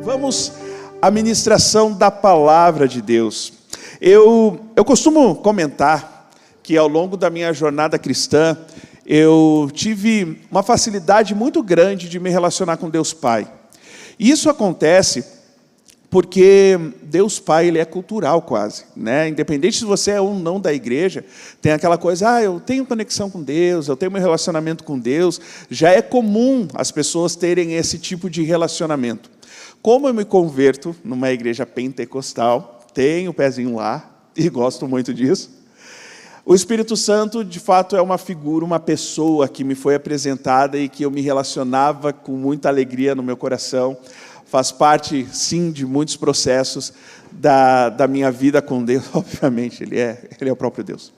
Vamos à ministração da palavra de Deus. Eu costumo comentar que ao longo da minha jornada cristã, eu tive uma facilidade muito grande de me relacionar com Deus Pai. E isso acontece porque Deus Pai, Ele é cultural quase, né? Independente se você é ou não da igreja, tem aquela coisa, eu tenho conexão com Deus, eu tenho meu relacionamento com Deus. Já é comum as pessoas terem esse tipo de relacionamento. Como eu me converto numa igreja pentecostal, tenho o pezinho lá, e gosto muito disso, o Espírito Santo, de fato, é uma figura, uma pessoa que me foi apresentada e que eu me relacionava com muita alegria no meu coração. Faz parte, sim, de muitos processos da minha vida com Deus. Obviamente, Ele é o próprio Deus.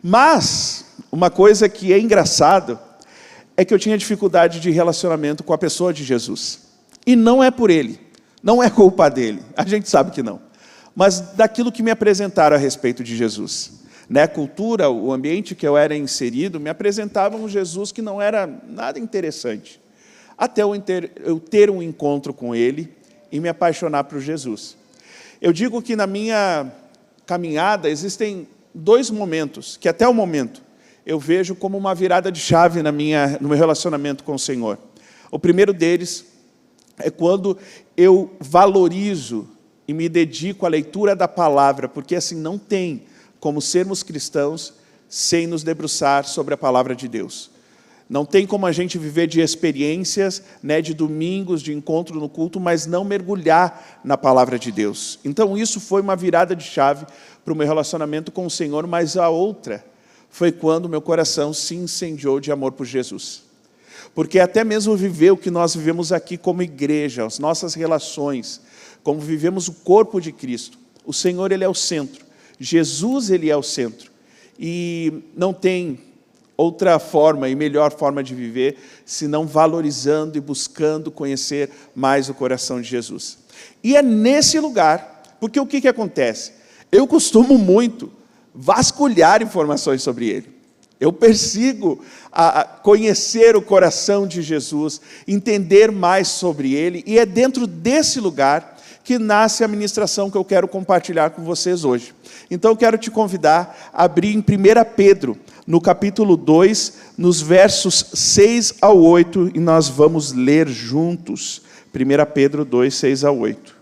Mas, uma coisa que é engraçado, é que eu tinha dificuldade de relacionamento com a pessoa de Jesus. E não é por Ele, não é culpa dele, a gente sabe que não. Mas daquilo que me apresentaram a respeito de Jesus. A cultura, o ambiente que eu era inserido, me apresentava um Jesus que não era nada interessante. Até eu ter um encontro com Ele e me apaixonar por Jesus. Eu digo que na minha caminhada existem dois momentos, que até o momento eu vejo como uma virada de chave no meu relacionamento com o Senhor. O primeiro deles é quando eu valorizo e me dedico à leitura da palavra, porque assim não tem como sermos cristãos sem nos debruçar sobre a palavra de Deus. Não tem como a gente viver de experiências, de domingos, de encontro no culto, mas não mergulhar na palavra de Deus. Então isso foi uma virada de chave para o meu relacionamento com o Senhor, mas a outra foi quando meu coração se incendiou de amor por Jesus. Porque até mesmo viver o que nós vivemos aqui como igreja, as nossas relações, como vivemos o corpo de Cristo, o Senhor, Ele é o centro, Jesus, Ele é o centro, e não tem outra forma e melhor forma de viver, senão valorizando e buscando conhecer mais o coração de Jesus. E é nesse lugar, porque o que acontece? Eu costumo muito vasculhar informações sobre Ele. Eu persigo conhecer o coração de Jesus, entender mais sobre Ele, e é dentro desse lugar que nasce a ministração que eu quero compartilhar com vocês hoje. Então eu quero te convidar a abrir em 1 Pedro, no capítulo 2, nos versos 6 ao 8, e nós vamos ler juntos. 1 Pedro 2, 6 a 8.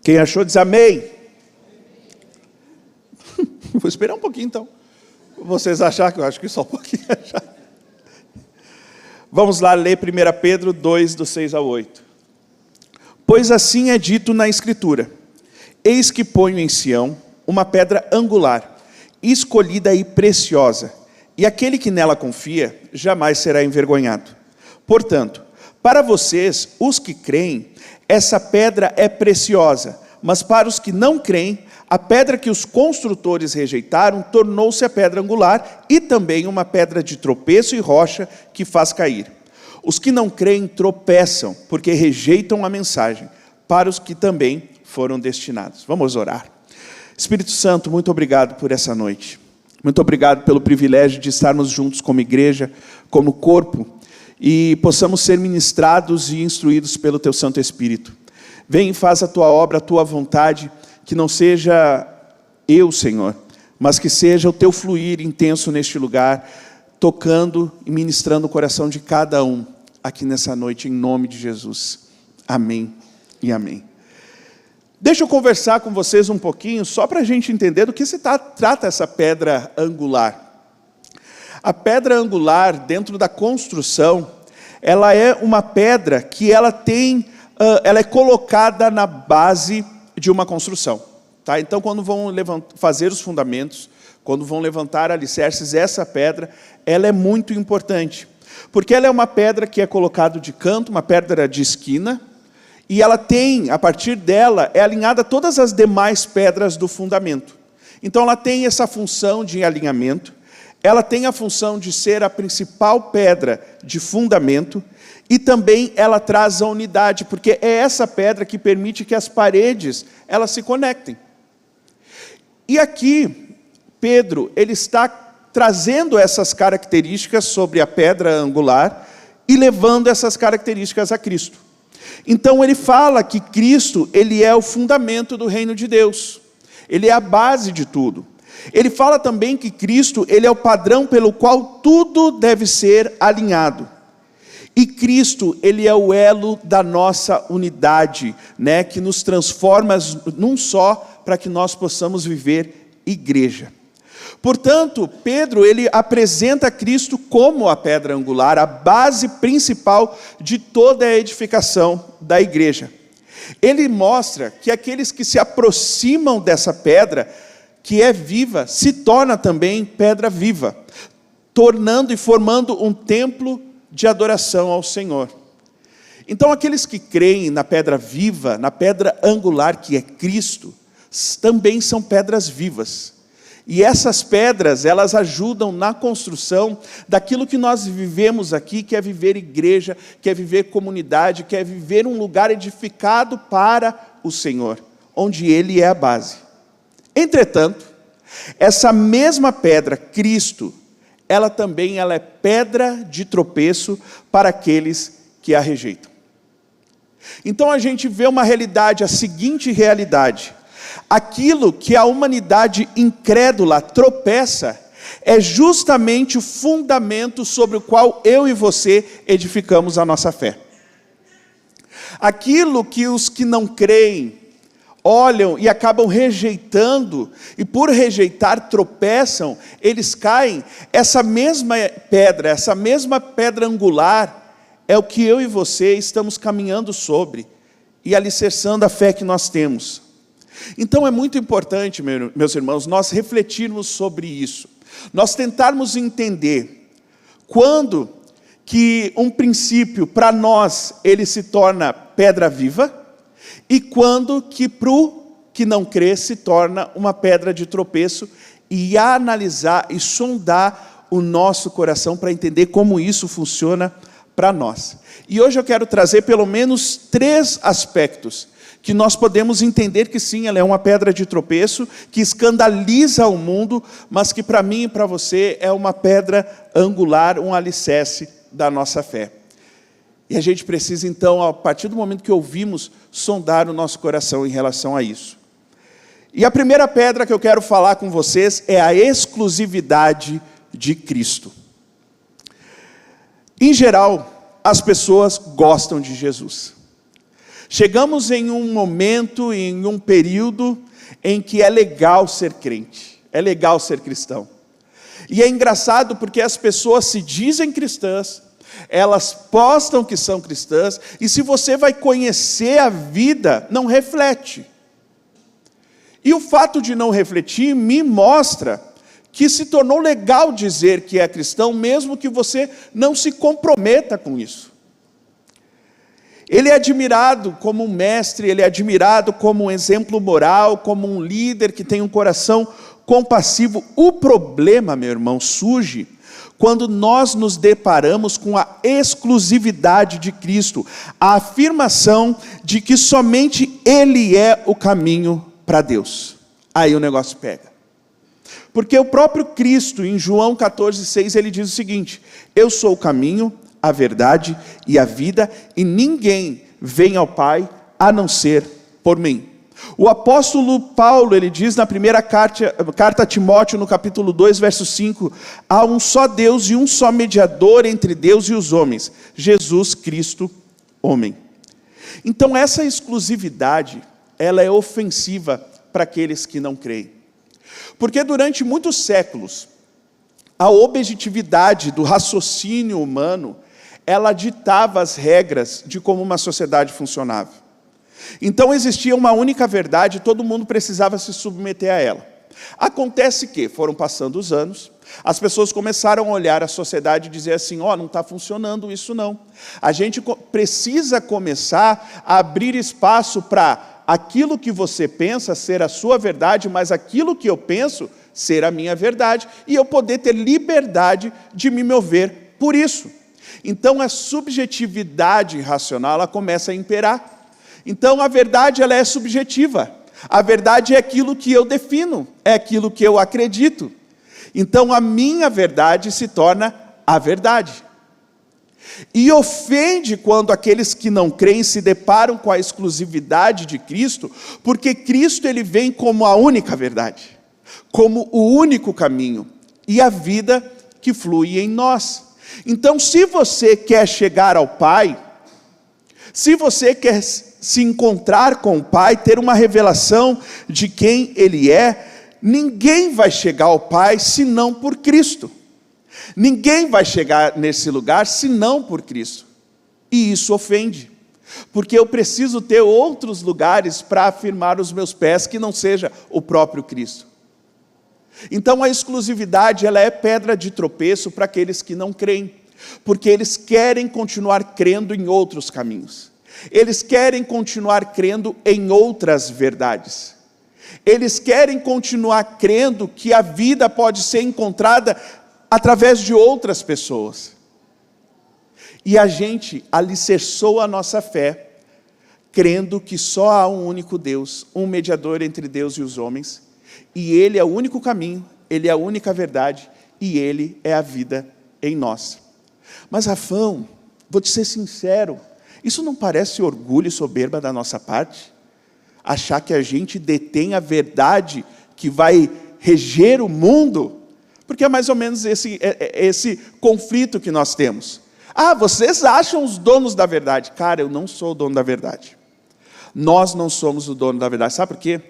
Quem achou diz amém. Vou esperar um pouquinho então. Vocês acharam que eu acho que só um pouquinho. Vamos lá ler 1 Pedro 2, do 6 ao 8. Pois assim é dito na Escritura: eis que ponho em Sião uma pedra angular, escolhida e preciosa, e aquele que nela confia jamais será envergonhado. Portanto, para vocês, os que creem, essa pedra é preciosa, mas para os que não creem, a pedra que os construtores rejeitaram tornou-se a pedra angular e também uma pedra de tropeço e rocha que faz cair. Os que não creem tropeçam, porque rejeitam a mensagem, para os que também foram destinados. Vamos orar. Espírito Santo, muito obrigado por essa noite. Muito obrigado pelo privilégio de estarmos juntos como igreja, como corpo, e possamos ser ministrados e instruídos pelo Teu Santo Espírito. Vem e faz a Tua obra, a Tua vontade, que não seja eu, Senhor, mas que seja o Teu fluir intenso neste lugar, tocando e ministrando o coração de cada um aqui nessa noite, em nome de Jesus. Amém e amém. Deixa eu conversar com vocês um pouquinho, só para a gente entender do que se trata essa pedra angular. A pedra angular, dentro da construção, ela é uma pedra que ela é colocada na base de uma construção. Tá? Então, quando vão fazer os fundamentos, quando vão levantar alicerces, essa pedra, ela é muito importante. Porque ela é uma pedra que é colocada de canto, uma pedra de esquina, e ela tem, a partir dela, é alinhada todas as demais pedras do fundamento. Então, ela tem essa função de alinhamento, ela tem a função de ser a principal pedra de fundamento, e também ela traz a unidade, porque é essa pedra que permite que as paredes elas se conectem. E aqui, Pedro, ele está trazendo essas características sobre a pedra angular e levando essas características a Cristo. Então ele fala que Cristo, ele é o fundamento do reino de Deus. Ele é a base de tudo. Ele fala também que Cristo, ele é o padrão pelo qual tudo deve ser alinhado. E Cristo, ele é o elo da nossa unidade, né, que nos transforma num só, para que nós possamos viver igreja. Portanto, Pedro, ele apresenta Cristo como a pedra angular, a base principal de toda a edificação da igreja. Ele mostra que aqueles que se aproximam dessa pedra, que é viva, se torna também pedra viva, tornando e formando um templo de adoração ao Senhor. Então, aqueles que creem na pedra viva, na pedra angular que é Cristo, também são pedras vivas. E essas pedras, elas ajudam na construção daquilo que nós vivemos aqui, que é viver igreja, que é viver comunidade, que é viver um lugar edificado para o Senhor, onde Ele é a base. Entretanto, essa mesma pedra, Cristo, ela é pedra de tropeço para aqueles que a rejeitam. Então a gente vê uma realidade, a seguinte realidade: aquilo que a humanidade incrédula tropeça é justamente o fundamento sobre o qual eu e você edificamos a nossa fé. Aquilo que os que não creem olham e acabam rejeitando, e por rejeitar tropeçam, eles caem, essa mesma pedra angular, é o que eu e você estamos caminhando sobre, e alicerçando a fé que nós temos. Então é muito importante, meus irmãos, nós refletirmos sobre isso, nós tentarmos entender, quando que um princípio, para nós, ele se torna pedra viva, e quando que para o que não crê se torna uma pedra de tropeço, e analisar e sondar o nosso coração para entender como isso funciona para nós. E hoje eu quero trazer pelo menos 3 aspectos que nós podemos entender que sim, ela é uma pedra de tropeço, que escandaliza o mundo, mas que para mim e para você é uma pedra angular, um alicerce da nossa fé. E a gente precisa então, a partir do momento que ouvimos, sondar o nosso coração em relação a isso. E a primeira pedra que eu quero falar com vocês é a exclusividade de Cristo. Em geral, as pessoas gostam de Jesus. Chegamos em um momento, em um período, em que é legal ser crente, é legal ser cristão. E é engraçado porque as pessoas se dizem cristãs, elas postam que são cristãs, e se você vai conhecer a vida, não reflete. E o fato de não refletir me mostra que se tornou legal dizer que é cristão, mesmo que você não se comprometa com isso. Ele é admirado como um mestre, ele é admirado como um exemplo moral, como um líder que tem um coração compassivo. O problema, meu irmão, surge quando nós nos deparamos com a exclusividade de Cristo, a afirmação de que somente Ele é o caminho para Deus. Aí o negócio pega. Porque o próprio Cristo, em João 14,6, ele diz o seguinte: eu sou o caminho, a verdade e a vida, e ninguém vem ao Pai a não ser por mim. O apóstolo Paulo, ele diz na primeira carta a Timóteo, no capítulo 2, verso 5, há um só Deus e um só mediador entre Deus e os homens, Jesus Cristo, homem. Então essa exclusividade, ela é ofensiva para aqueles que não creem. Porque durante muitos séculos, a objetividade do raciocínio humano, ela ditava as regras de como uma sociedade funcionava. Então existia uma única verdade, todo mundo precisava se submeter a ela. Acontece que foram passando os anos, as pessoas começaram a olhar a sociedade e dizer assim: ó, não está funcionando isso não. A gente precisa começar a abrir espaço para aquilo que você pensa ser a sua verdade, mas aquilo que eu penso ser a minha verdade, e eu poder ter liberdade de me mover por isso. Então a subjetividade racional, ela começa a imperar. Então a verdade, ela é subjetiva. A verdade é aquilo que eu defino, é aquilo que eu acredito. Então a minha verdade se torna a verdade. E ofende quando aqueles que não creem se deparam com a exclusividade de Cristo, porque Cristo ele vem como a única verdade, como o único caminho e a vida que flui em nós. Então, se você quer chegar ao Pai, se você quer se encontrar com o Pai, ter uma revelação de quem Ele é, ninguém vai chegar ao Pai senão por Cristo. Ninguém vai chegar nesse lugar senão por Cristo. E isso ofende, porque eu preciso ter outros lugares para afirmar os meus pés que não seja o próprio Cristo. Então a exclusividade ela é pedra de tropeço para aqueles que não creem, porque eles querem continuar crendo em outros caminhos. Eles querem continuar crendo em outras verdades. Eles querem continuar crendo que a vida pode ser encontrada através de outras pessoas. E a gente alicerçou a nossa fé, crendo que só há um único Deus, um mediador entre Deus e os homens, e Ele é o único caminho, Ele é a única verdade, e Ele é a vida em nós. Mas, Rafão, vou te ser sincero, isso não parece orgulho e soberba da nossa parte? Achar que a gente detém a verdade que vai reger o mundo? Porque é mais ou menos esse conflito que nós temos. Ah, vocês acham os donos da verdade. Cara, eu não sou o dono da verdade. Nós não somos o dono da verdade. Sabe por quê?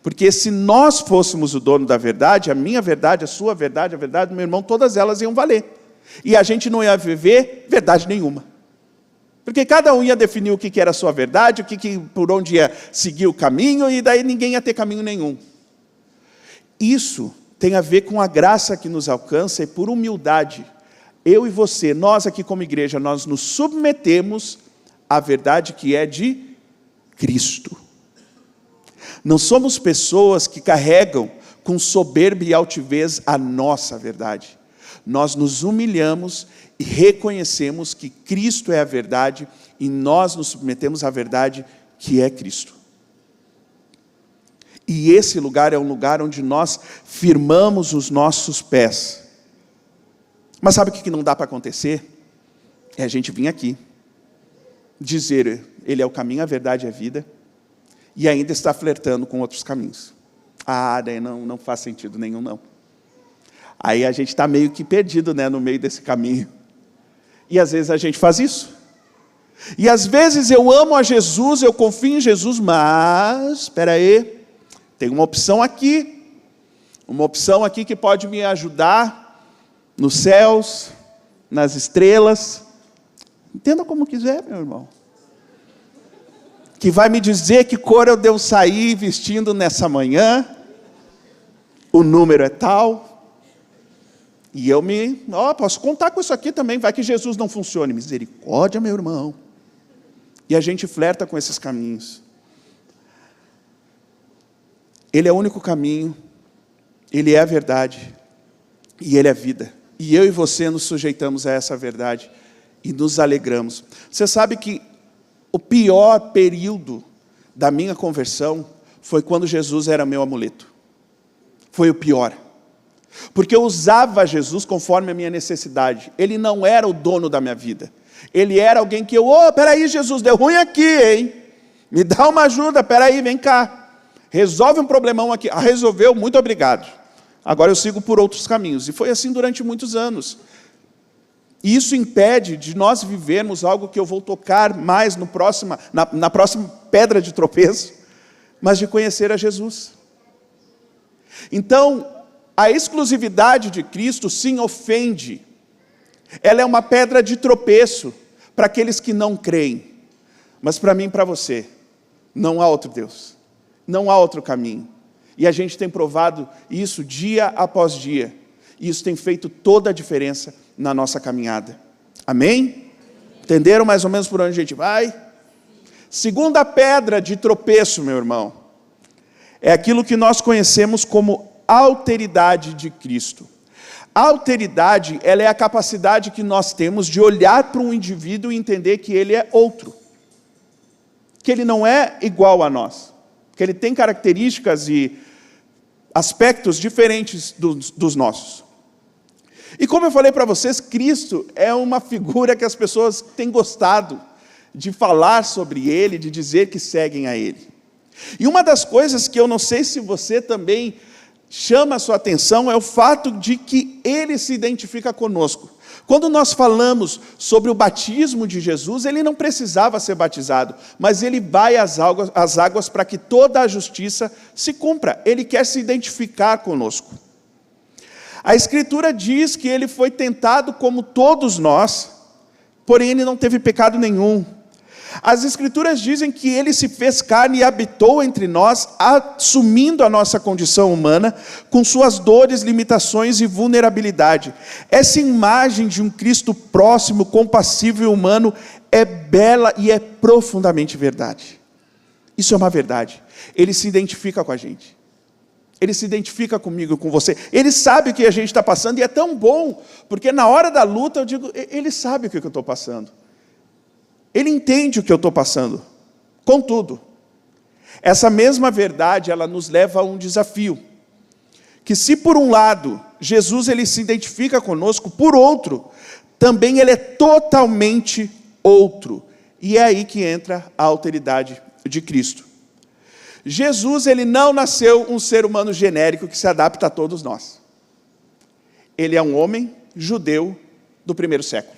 Porque se nós fôssemos o dono da verdade, a minha verdade, a sua verdade, a verdade do meu irmão, todas elas iam valer. E a gente não ia viver verdade nenhuma. Porque cada um ia definir o que era a sua verdade, por onde ia seguir o caminho, e daí ninguém ia ter caminho nenhum. Isso tem a ver com a graça que nos alcança e por humildade. Eu e você, nós aqui como igreja, nós nos submetemos à verdade que é de Cristo. Não somos pessoas que carregam com soberba e altivez a nossa verdade. Nós nos humilhamos e reconhecemos que Cristo é a verdade e nós nos submetemos à verdade que é Cristo. E esse lugar é um lugar onde nós firmamos os nossos pés. Mas sabe o que não dá para acontecer? É a gente vir aqui, dizer, Ele é o caminho, a verdade e a vida, e ainda está flertando com outros caminhos. Ah, daí não faz sentido nenhum, não. Aí a gente está meio que perdido, né, no meio desse caminho. E às vezes a gente faz isso. E às vezes eu amo a Jesus, eu confio em Jesus, mas, espera aí, tem uma opção aqui que pode me ajudar nos céus, nas estrelas. Entenda como quiser, meu irmão. Que vai me dizer que cor eu devo sair vestindo nessa manhã, o número é tal, e eu posso contar com isso aqui também, vai que Jesus não funcione. Misericórdia, meu irmão. E a gente flerta com esses caminhos. Ele é o único caminho, Ele é a verdade, e Ele é a vida. E eu e você nos sujeitamos a essa verdade e nos alegramos. Você sabe que o pior período da minha conversão foi quando Jesus era meu amuleto. Foi o pior. Porque eu usava Jesus conforme a minha necessidade. Ele não era o dono da minha vida. Ele era alguém que peraí, Jesus, deu ruim aqui, hein? Me dá uma ajuda, peraí, vem cá. Resolve um problemão aqui. Ah, resolveu, muito obrigado. Agora eu sigo por outros caminhos. E foi assim durante muitos anos. E isso impede de nós vivermos algo que eu vou tocar mais na próxima pedra de tropeço, mas de conhecer a Jesus. Então, a exclusividade de Cristo sim ofende. Ela é uma pedra de tropeço para aqueles que não creem. Mas para mim e para você, não há outro Deus. Não há outro caminho. E a gente tem provado isso dia após dia. E isso tem feito toda a diferença na nossa caminhada. Amém? Entenderam mais ou menos por onde a gente vai? Segunda pedra de tropeço, meu irmão, é aquilo que nós conhecemos como alteridade de Cristo. A alteridade, ela é a capacidade que nós temos de olhar para um indivíduo e entender que ele é outro. Que ele não é igual a nós. que ele tem características e aspectos diferentes dos nossos. E como eu falei para vocês, Cristo é uma figura que as pessoas têm gostado de falar sobre ele, de dizer que seguem a ele. E uma das coisas que eu não sei se você também chama a sua atenção é o fato de que ele se identifica conosco. Quando nós falamos sobre o batismo de Jesus, ele não precisava ser batizado, mas ele vai às águas para que toda a justiça se cumpra. Ele quer se identificar conosco. A Escritura diz que ele foi tentado como todos nós, porém ele não teve pecado nenhum. As Escrituras dizem que ele se fez carne e habitou entre nós, assumindo a nossa condição humana, com suas dores, limitações e vulnerabilidade. Essa imagem de um Cristo próximo, compassivo e humano é bela e é profundamente verdade. Isso é uma verdade. Ele se identifica com a gente. Ele se identifica comigo e com você. Ele sabe o que a gente está passando e é tão bom, porque na hora da luta eu digo, ele sabe o que eu estou passando. Ele entende o que eu estou passando. Contudo, essa mesma verdade, ela nos leva a um desafio. Que se por um lado, Jesus ele se identifica conosco, por outro, também ele é totalmente outro. E é aí que entra a alteridade de Cristo. Jesus ele não nasceu um ser humano genérico que se adapta a todos nós. Ele é um homem judeu do primeiro século.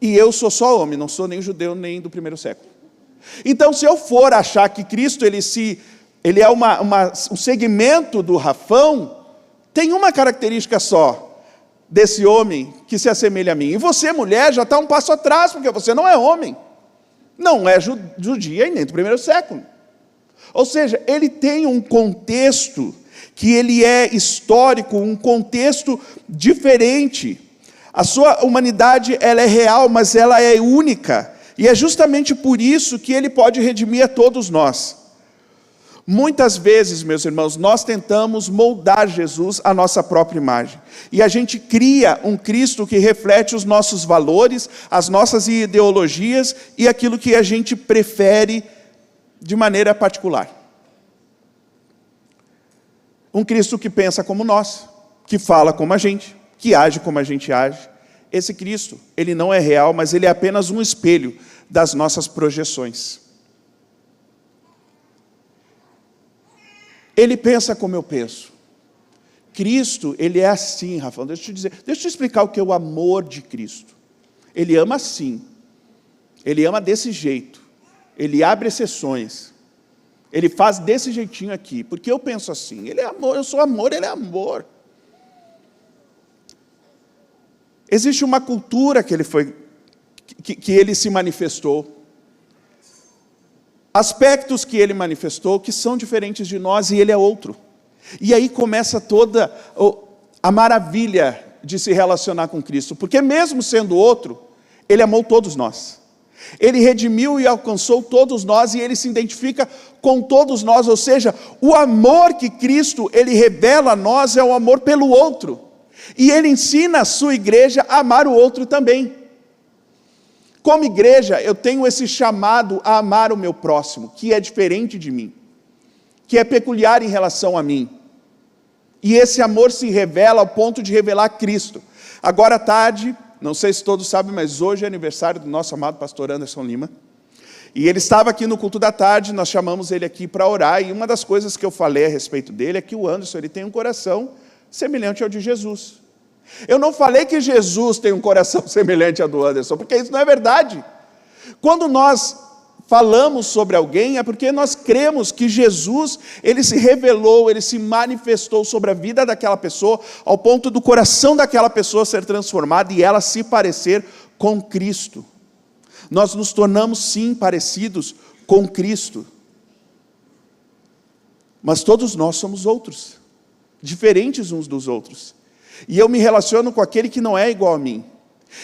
E eu sou só homem, não sou nem judeu nem do primeiro século. Então, se eu for achar que Cristo ele é um segmento do Rafão, tem uma característica só desse homem que se assemelha a mim. E você, mulher, já está um passo atrás, porque você não é homem. Não é judia e nem do primeiro século. Ou seja, ele tem um contexto que ele é histórico, um contexto diferente. A sua humanidade ela é real, mas ela é única. E é justamente por isso que ele pode redimir a todos nós. Muitas vezes, meus irmãos, nós tentamos moldar Jesus à nossa própria imagem. E a gente cria um Cristo que reflete os nossos valores, as nossas ideologias e aquilo que a gente prefere de maneira particular. Um Cristo que pensa como nós, que fala como a gente, que age como a gente age. Esse Cristo, ele não é real, mas ele é apenas um espelho das nossas projeções. Ele pensa como eu penso. Cristo, ele é assim, Rafael. Deixa eu te explicar o que é o amor de Cristo. Ele ama assim. Ele ama desse jeito. Ele abre exceções. Ele faz desse jeitinho aqui. Porque eu penso assim. Ele é amor, eu sou amor, ele é amor. Existe uma cultura que ele se manifestou. Aspectos que ele manifestou que são diferentes de nós e ele é outro. E aí começa toda a maravilha de se relacionar com Cristo. Porque mesmo sendo outro, ele amou todos nós. Ele redimiu e alcançou todos nós e ele se identifica com todos nós. Ou seja, o amor que Cristo ele revela a nós é o amor pelo outro. E ele ensina a sua igreja a amar o outro também. Como igreja, eu tenho esse chamado a amar o meu próximo, que é diferente de mim, que é peculiar em relação a mim. E esse amor se revela ao ponto de revelar Cristo. Agora à tarde, não sei se todos sabem, mas hoje é aniversário do nosso amado pastor Anderson Lima. E ele estava aqui no culto da tarde, nós chamamos ele aqui para orar, e uma das coisas que eu falei a respeito dele é que o Anderson ele tem um coração semelhante ao de Jesus. Eu não falei que Jesus tem um coração semelhante ao do Anderson, porque isso não é verdade. Quando nós falamos sobre alguém, é porque nós cremos que Jesus, ele se revelou, ele se manifestou sobre a vida daquela pessoa, ao ponto do coração daquela pessoa ser transformado e ela se parecer com Cristo. Nós nos tornamos, sim, parecidos com Cristo. Mas todos nós somos outros, diferentes uns dos outros. E eu me relaciono com aquele que não é igual a mim.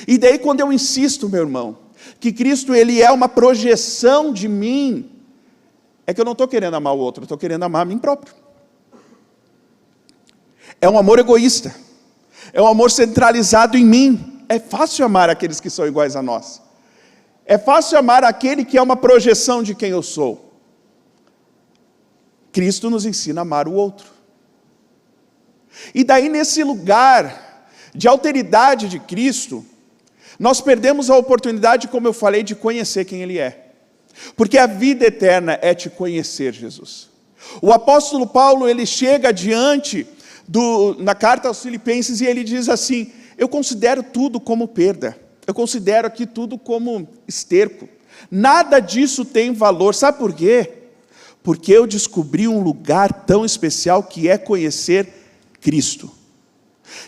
E daí quando eu insisto, meu irmão, que Cristo ele é uma projeção de mim, é que eu não estou querendo amar o outro, eu estou querendo amar a mim próprio. É um amor egoísta. É um amor centralizado em mim. É fácil amar aqueles que são iguais a nós. É fácil amar aquele que é uma projeção de quem eu sou. Cristo nos ensina a amar o outro. E daí, nesse lugar de alteridade de Cristo, nós perdemos a oportunidade, como eu falei, de conhecer quem Ele é. Porque a vida eterna é te conhecer, Jesus. O apóstolo Paulo, ele chega diante na carta aos Filipenses e ele diz assim: eu considero tudo como perda, eu considero aqui tudo como esterco, nada disso tem valor. Sabe por quê? Porque eu descobri um lugar tão especial que é conhecer Cristo,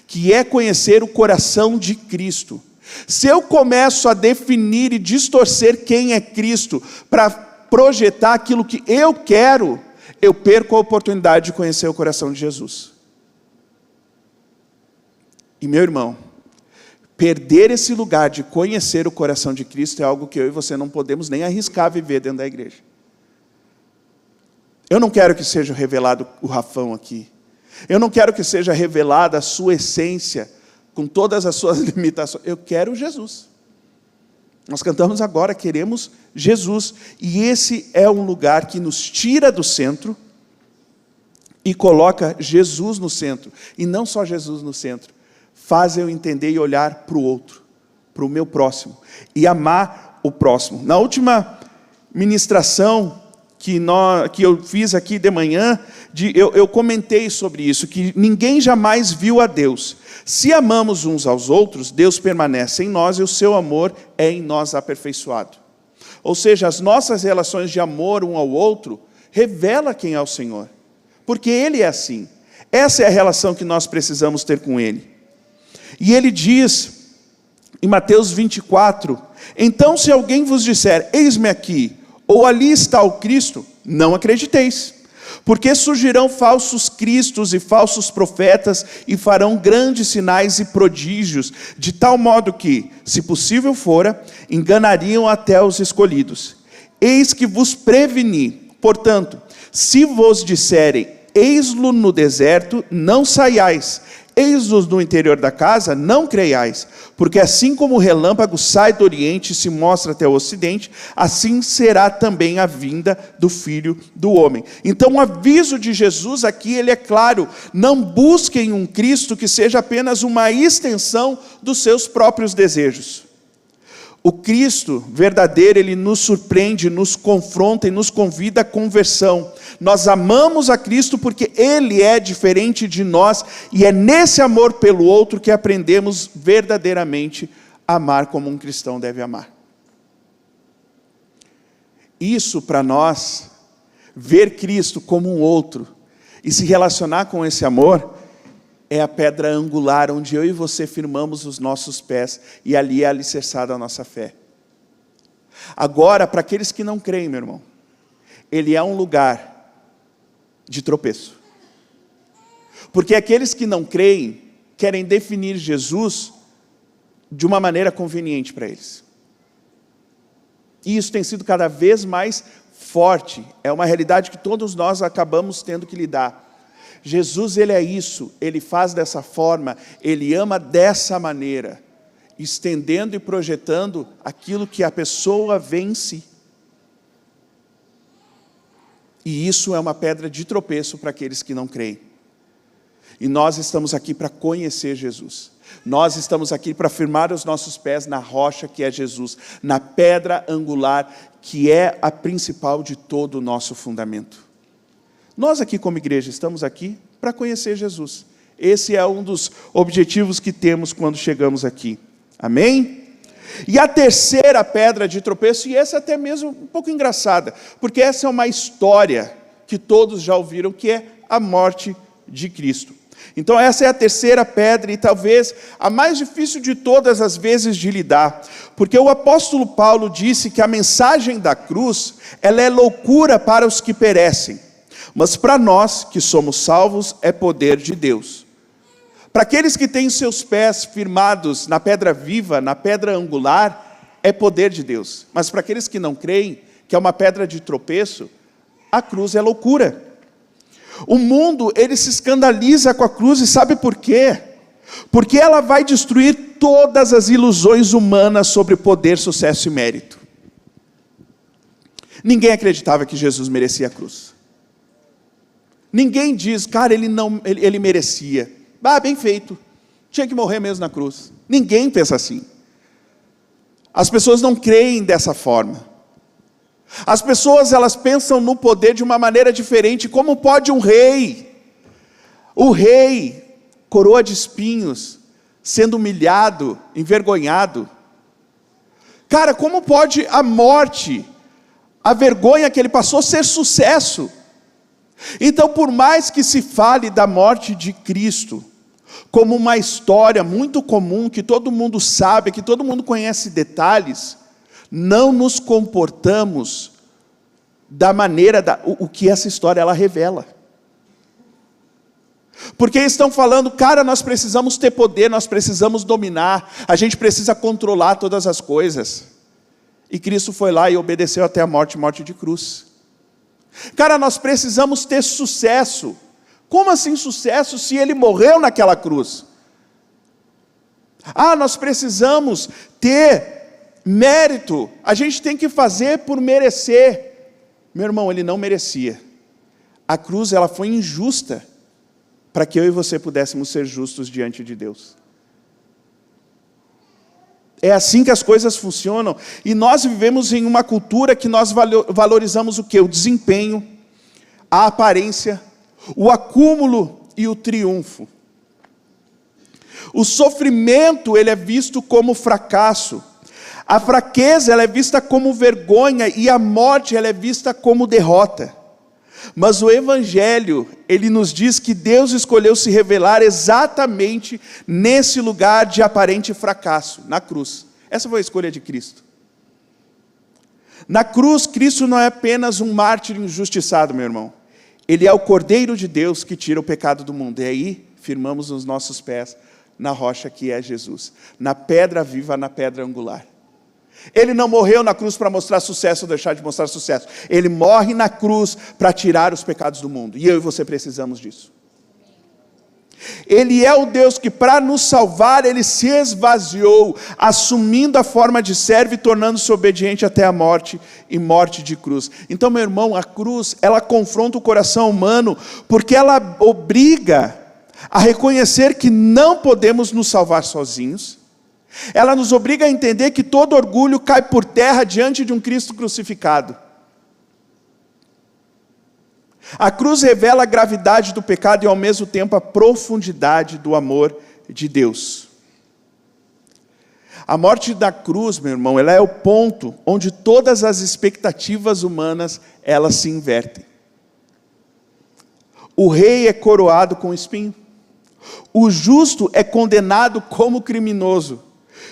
que é conhecer o coração de Cristo. Se eu começo a definir e distorcer quem é Cristo para projetar aquilo que eu quero, eu perco a oportunidade de conhecer o coração de Jesus. E meu irmão, perder esse lugar de conhecer o coração de Cristo é algo que eu e você não podemos nem arriscar viver dentro da igreja. Eu não quero que seja revelado o Rafão aqui. Eu não quero que seja revelada a sua essência, com todas as suas limitações. Eu quero Jesus. Nós cantamos agora, queremos Jesus. E esse é um lugar que nos tira do centro e coloca Jesus no centro. E não só Jesus no centro. Faz eu entender e olhar para o outro, para o meu próximo. E amar o próximo. Na última ministração que eu fiz aqui de manhã, eu comentei sobre isso, que ninguém jamais viu a Deus. Se amamos uns aos outros, Deus permanece em nós e o seu amor é em nós aperfeiçoado. Ou seja, as nossas relações de amor um ao outro revela quem é o Senhor. Porque Ele é assim. Essa é a relação que nós precisamos ter com Ele. E Ele diz, em Mateus 24, então se alguém vos disser, eis-me aqui, ou ali está o Cristo, não acrediteis. Porque surgirão falsos cristos e falsos profetas e farão grandes sinais e prodígios, de tal modo que, se possível fora, enganariam até os escolhidos. Eis que vos preveni, portanto, se vos disserem, eis-lo no deserto, não saiais, eis-lo no interior da casa, não creiais, porque assim como o relâmpago sai do oriente e se mostra até o ocidente, assim será também a vinda do Filho do Homem. Então o aviso de Jesus aqui, ele é claro: não busquem um Cristo que seja apenas uma extensão dos seus próprios desejos. O Cristo verdadeiro, ele nos surpreende, nos confronta e nos convida à conversão. Nós amamos a Cristo porque Ele é diferente de nós, e é nesse amor pelo outro que aprendemos verdadeiramente a amar como um cristão deve amar. Isso para nós, ver Cristo como um outro e se relacionar com esse amor, é a pedra angular onde eu e você firmamos os nossos pés, e ali é alicerçada a nossa fé. Agora, para aqueles que não creem, meu irmão, ele é um lugar de tropeço. Porque aqueles que não creem querem definir Jesus de uma maneira conveniente para eles. E isso tem sido cada vez mais forte. É uma realidade que todos nós acabamos tendo que lidar. Jesus, ele é isso, ele faz dessa forma, ele ama dessa maneira, estendendo e projetando aquilo que a pessoa vê em si. E isso é uma pedra de tropeço para aqueles que não creem. E nós estamos aqui para conhecer Jesus. Nós estamos aqui para firmar os nossos pés na rocha que é Jesus, na pedra angular que é a principal de todo o nosso fundamento. Nós aqui como igreja estamos aqui para conhecer Jesus. Esse é um dos objetivos que temos quando chegamos aqui. Amém? E a terceira pedra de tropeço, e essa até mesmo um pouco engraçada, porque essa é uma história que todos já ouviram, que é a morte de Cristo. Então essa é a terceira pedra e talvez a mais difícil de todas as vezes de lidar, porque o apóstolo Paulo disse que a mensagem da cruz, ela é loucura para os que perecem, mas para nós que somos salvos é poder de Deus. Para aqueles que têm seus pés firmados na pedra viva, na pedra angular, é poder de Deus. Mas para aqueles que não creem, que é uma pedra de tropeço, a cruz é loucura. O mundo, ele se escandaliza com a cruz, e sabe por quê? Porque ela vai destruir todas as ilusões humanas sobre poder, sucesso e mérito. Ninguém acreditava que Jesus merecia a cruz. Ninguém diz, cara, ele merecia. Bem feito. Tinha que morrer mesmo na cruz. Ninguém pensa assim. As pessoas não creem dessa forma. As pessoas, elas pensam no poder de uma maneira diferente. Como pode um rei, o rei, coroa de espinhos, sendo humilhado, envergonhado? Cara, como pode a morte, a vergonha que ele passou, ser sucesso? Então, por mais que se fale da morte de Cristo, como uma história muito comum, que todo mundo sabe, que todo mundo conhece detalhes, não nos comportamos da maneira, o que essa história ela revela. Porque estão falando, cara, nós precisamos ter poder, nós precisamos dominar, a gente precisa controlar todas as coisas. E Cristo foi lá e obedeceu até a morte de cruz. Cara, nós precisamos ter sucesso. Como assim sucesso se ele morreu naquela cruz? Nós precisamos ter mérito, a gente tem que fazer por merecer. Meu irmão, ele não merecia. A cruz, ela foi injusta, para que eu e você pudéssemos ser justos diante de Deus. É assim que as coisas funcionam, e nós vivemos em uma cultura que nós valorizamos o quê? O desempenho, a aparência, o acúmulo e o triunfo. O sofrimento, ele é visto como fracasso, a fraqueza, ela é vista como vergonha, e a morte, ela é vista como derrota. Mas o Evangelho, ele nos diz que Deus escolheu se revelar exatamente nesse lugar de aparente fracasso, na cruz. Essa foi a escolha de Cristo. Na cruz, Cristo não é apenas um mártir injustiçado, meu irmão. Ele é o Cordeiro de Deus que tira o pecado do mundo. E aí, firmamos os nossos pés na rocha que é Jesus. Na pedra viva, na pedra angular. Ele não morreu na cruz para mostrar sucesso ou deixar de mostrar sucesso. Ele morre na cruz para tirar os pecados do mundo. E eu e você precisamos disso. Ele é o Deus que, para nos salvar, ele se esvaziou, assumindo a forma de servo e tornando-se obediente até a morte, e morte de cruz. Então, meu irmão, a cruz, ela confronta o coração humano, porque ela obriga a reconhecer que não podemos nos salvar sozinhos. Ela nos obriga a entender que todo orgulho cai por terra diante de um Cristo crucificado. A cruz revela a gravidade do pecado e ao mesmo tempo a profundidade do amor de Deus. A morte da cruz, meu irmão, ela é o ponto onde todas as expectativas humanas, elas se invertem. O rei é coroado com espinho. O justo é condenado como criminoso.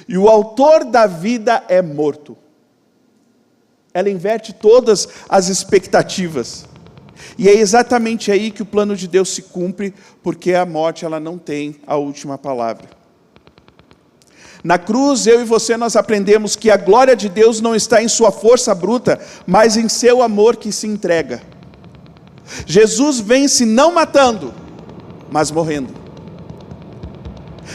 E o autor da vida é morto. Ela inverte todas as expectativas. E é exatamente aí que o plano de Deus se cumpre, porque a morte, ela não tem a última palavra. Na cruz, eu e você, nós aprendemos que a glória de Deus não está em sua força bruta, mas em seu amor que se entrega. Jesus vence não matando, mas morrendo.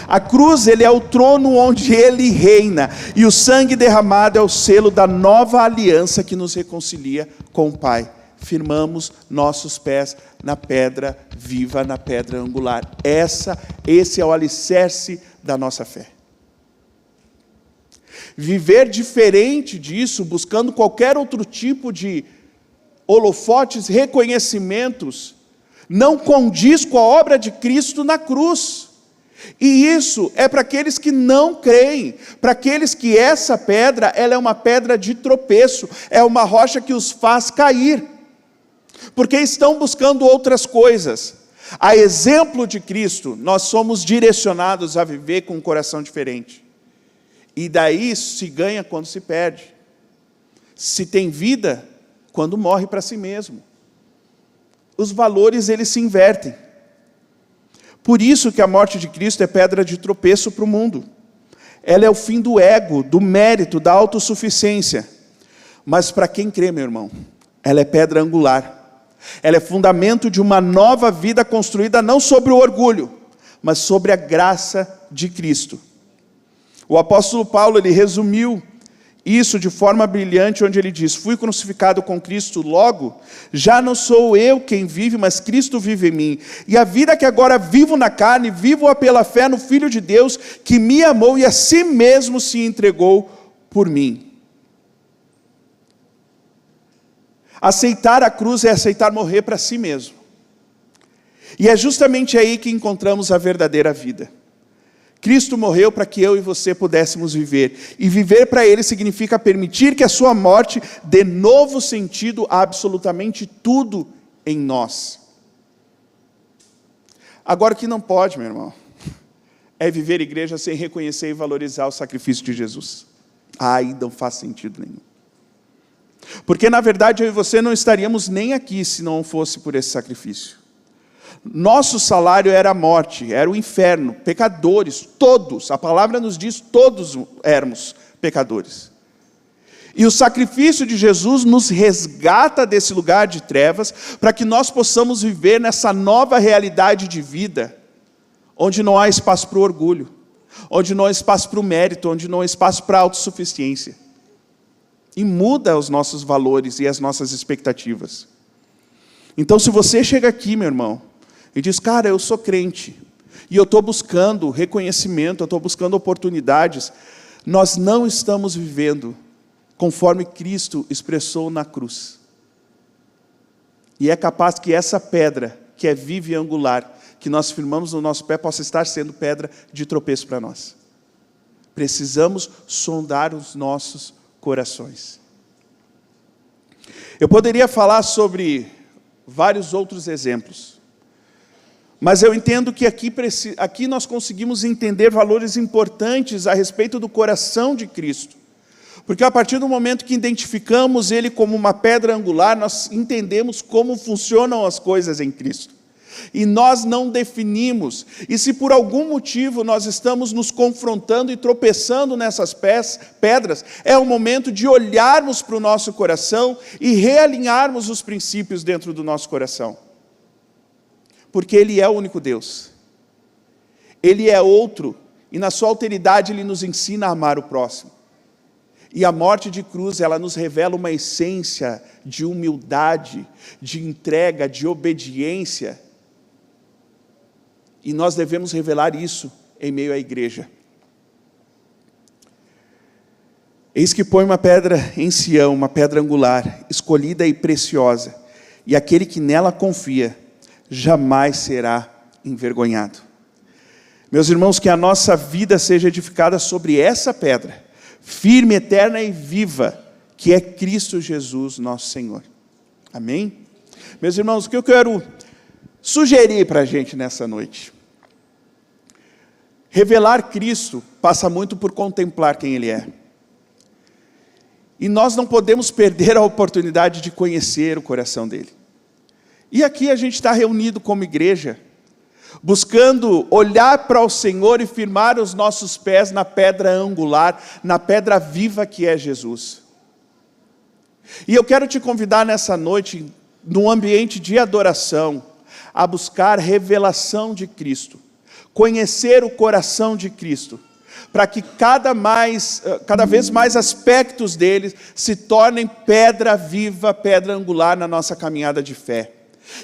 A cruz, ele é o trono onde ele reina, e o sangue derramado é o selo da nova aliança que nos reconcilia com o Pai. Firmamos nossos pés na pedra viva, na pedra angular. Esse é o alicerce da nossa fé. Viver diferente disso, buscando qualquer outro tipo de holofotes, reconhecimentos, não condiz com a obra de Cristo na cruz. E isso é para aqueles que não creem, para aqueles que essa pedra, ela é uma pedra de tropeço, é uma rocha que os faz cair, porque estão buscando outras coisas. A exemplo de Cristo, nós somos direcionados a viver com um coração diferente. E daí se ganha quando se perde. Se tem vida, quando morre para si mesmo. Os valores, eles se invertem. Por isso que a morte de Cristo é pedra de tropeço para o mundo. Ela é o fim do ego, do mérito, da autossuficiência. Mas para quem crê, meu irmão, ela é pedra angular. Ela é fundamento de uma nova vida construída não sobre o orgulho, mas sobre a graça de Cristo. O apóstolo Paulo, ele resumiu isso de forma brilhante, onde ele diz: fui crucificado com Cristo, logo, já não sou eu quem vive, mas Cristo vive em mim. E a vida que agora vivo na carne, vivo-a pela fé no Filho de Deus, que me amou e a si mesmo se entregou por mim. Aceitar a cruz é aceitar morrer para si mesmo. E é justamente aí que encontramos a verdadeira vida. Cristo morreu para que eu e você pudéssemos viver. E viver para Ele significa permitir que a sua morte dê novo sentido a absolutamente tudo em nós. Agora, o que não pode, meu irmão, é viver igreja sem reconhecer e valorizar o sacrifício de Jesus. Aí não faz sentido nenhum. Porque, na verdade, eu e você não estaríamos nem aqui se não fosse por esse sacrifício. Nosso salário era a morte, era o inferno, pecadores, todos, a palavra nos diz, todos éramos pecadores. E o sacrifício de Jesus nos resgata desse lugar de trevas, para que nós possamos viver nessa nova realidade de vida, onde não há espaço para o orgulho, onde não há espaço para o mérito, onde não há espaço para a autossuficiência. E muda os nossos valores e as nossas expectativas. Então, se você chega aqui, meu irmão, e diz: cara, eu sou crente, e eu estou buscando reconhecimento, eu estou buscando oportunidades, nós não estamos vivendo conforme Cristo expressou na cruz. E é capaz que essa pedra, que é viva e angular, que nós firmamos no nosso pé, possa estar sendo pedra de tropeço para nós. Precisamos sondar os nossos corações. Eu poderia falar sobre vários outros exemplos, mas eu entendo que aqui nós conseguimos entender valores importantes a respeito do coração de Cristo. Porque a partir do momento que identificamos Ele como uma pedra angular, nós entendemos como funcionam as coisas em Cristo. E nós não definimos. E se por algum motivo nós estamos nos confrontando e tropeçando nessas pedras, é o momento de olharmos para o nosso coração e realinharmos os princípios dentro do nosso coração. Porque Ele é o único Deus. Ele é outro, e na sua alteridade Ele nos ensina a amar o próximo. E a morte de cruz, ela nos revela uma essência de humildade, de entrega, de obediência. E nós devemos revelar isso em meio à igreja. Eis que põe uma pedra em Sião, uma pedra angular, escolhida e preciosa, e aquele que nela confia jamais será envergonhado. Meus irmãos, que a nossa vida seja edificada sobre essa pedra, firme, eterna e viva, que é Cristo Jesus, nosso Senhor. Amém? Meus irmãos, o que eu quero sugerir para a gente nessa noite? Revelar Cristo passa muito por contemplar quem Ele é. E nós não podemos perder a oportunidade de conhecer o coração dEle. E aqui a gente está reunido como igreja, buscando olhar para o Senhor e firmar os nossos pés na pedra angular, na pedra viva que é Jesus. E eu quero te convidar nessa noite, num ambiente de adoração, a buscar revelação de Cristo, conhecer o coração de Cristo, para que cada vez mais aspectos dele se tornem pedra viva, pedra angular na nossa caminhada de fé.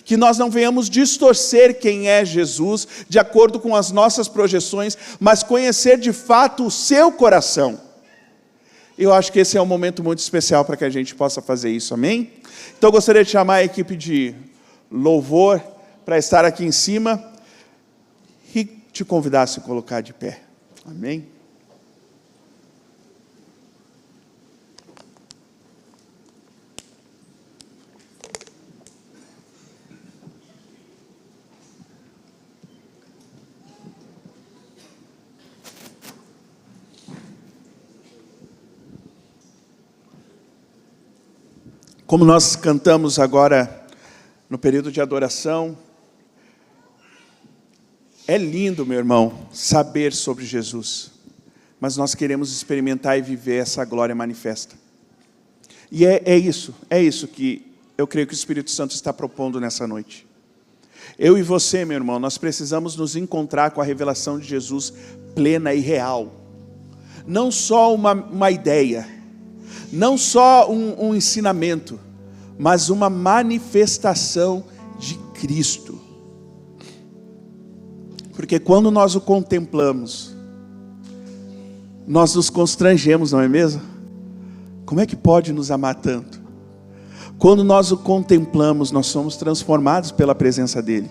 Que nós não venhamos distorcer quem é Jesus, de acordo com as nossas projeções, mas conhecer de fato o seu coração. Eu acho que esse é um momento muito especial para que a gente possa fazer isso, amém? Então eu gostaria de chamar a equipe de louvor para estar aqui em cima e te convidar a se colocar de pé, amém? Como nós cantamos agora no período de adoração, é lindo, meu irmão, saber sobre Jesus, mas nós queremos experimentar e viver essa glória manifesta. E é isso que eu creio que o Espírito Santo está propondo nessa noite. Eu e você, meu irmão, nós precisamos nos encontrar com a revelação de Jesus plena e real. Não só uma ideia, não só um ensinamento, mas uma manifestação de Cristo. Porque quando nós o contemplamos, nós nos constrangemos, não é mesmo? Como é que pode nos amar tanto? Quando nós o contemplamos, nós somos transformados pela presença dele.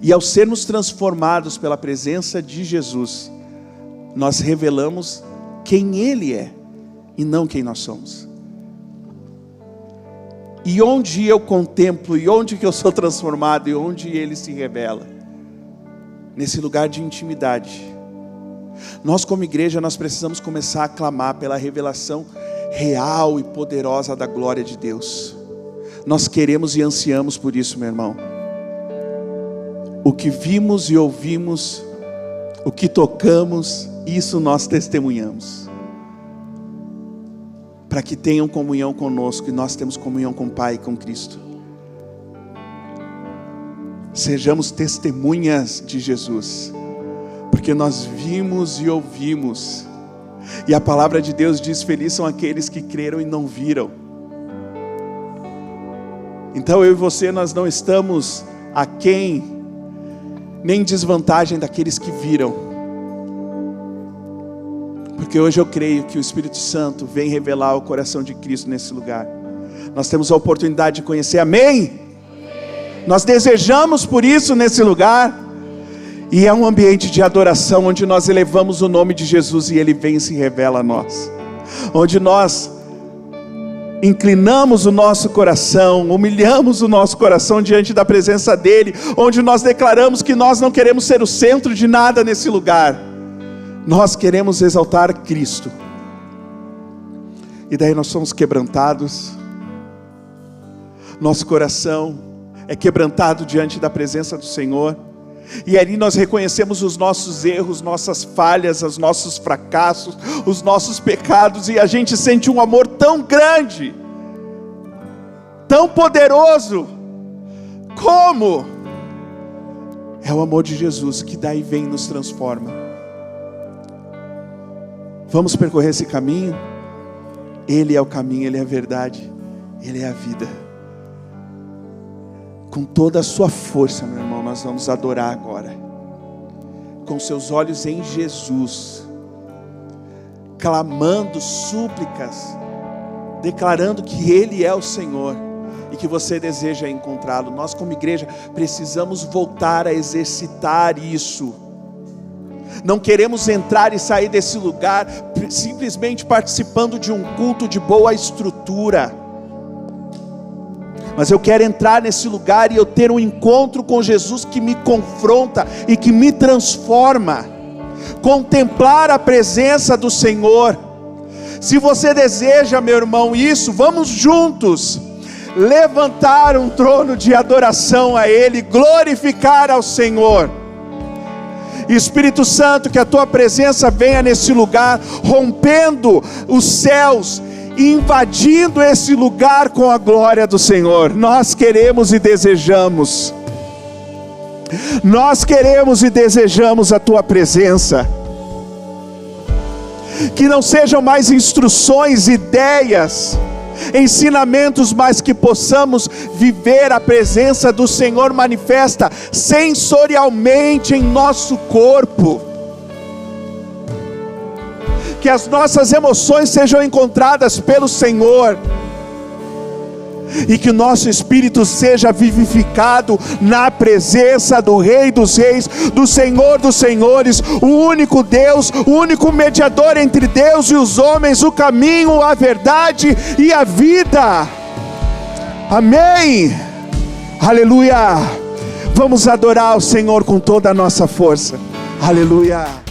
E ao sermos transformados pela presença de Jesus, nós revelamos quem ele é e não quem nós somos. E onde eu contemplo, e onde que eu sou transformado, e onde ele se revela? Nesse lugar de intimidade. Nós como igreja, nós precisamos começar a clamar pela revelação real e poderosa da glória de Deus. Nós queremos e ansiamos por isso, meu irmão. O que vimos e ouvimos, o que tocamos, isso nós testemunhamos. Para que tenham comunhão conosco, e nós temos comunhão com o Pai e com Cristo. Sejamos testemunhas de Jesus, porque nós vimos e ouvimos. E a palavra de Deus diz: felizes são aqueles que creram e não viram. Então eu e você, nós não estamos aquém, nem em desvantagem daqueles que viram. Porque hoje eu creio que o Espírito Santo vem revelar o coração de Cristo nesse lugar. Nós temos a oportunidade de conhecer, amém? Nós desejamos por isso nesse lugar. E é um ambiente de adoração, onde nós elevamos o nome de Jesus e ele vem e se revela a nós. Onde nós inclinamos o nosso coração, humilhamos o nosso coração diante da presença dele. Onde nós declaramos que nós não queremos ser o centro de nada nesse lugar. Nós queremos exaltar Cristo. E daí nós somos quebrantados. Nosso coração é quebrantado diante da presença do Senhor. E ali nós reconhecemos os nossos erros, nossas falhas, os nossos fracassos, os nossos pecados. E a gente sente um amor tão grande, tão poderoso. Como? É o amor de Jesus que daí vem e nos transforma. Vamos percorrer esse caminho? Ele é o caminho, ele é a verdade, ele é a vida. Com toda a sua força, meu irmão, nós vamos adorar agora. Com seus olhos em Jesus, clamando súplicas, declarando que ele é o Senhor e que você deseja encontrá-lo. Nós como igreja precisamos voltar a exercitar isso. Não queremos entrar e sair desse lugar simplesmente participando de um culto de boa estrutura. Mas eu quero entrar nesse lugar e eu ter um encontro com Jesus que me confronta e que me transforma. Contemplar a presença do Senhor. Se você deseja, meu irmão, isso, vamos juntos levantar um trono de adoração a Ele, glorificar ao Senhor. Espírito Santo, que a tua presença venha nesse lugar, rompendo os céus, invadindo esse lugar com a glória do Senhor. Nós queremos e desejamos. Nós queremos e desejamos a tua presença. Que não sejam mais instruções, ideias, ensinamentos, mas que possamos viver a presença do Senhor manifesta sensorialmente em nosso corpo. Que as nossas emoções sejam encontradas pelo Senhor. E que o nosso espírito seja vivificado na presença do Rei dos Reis, do Senhor dos Senhores, o único Deus, o único mediador entre Deus e os homens, o caminho, a verdade e a vida. Amém. Aleluia. Vamos adorar o Senhor com toda a nossa força. Aleluia.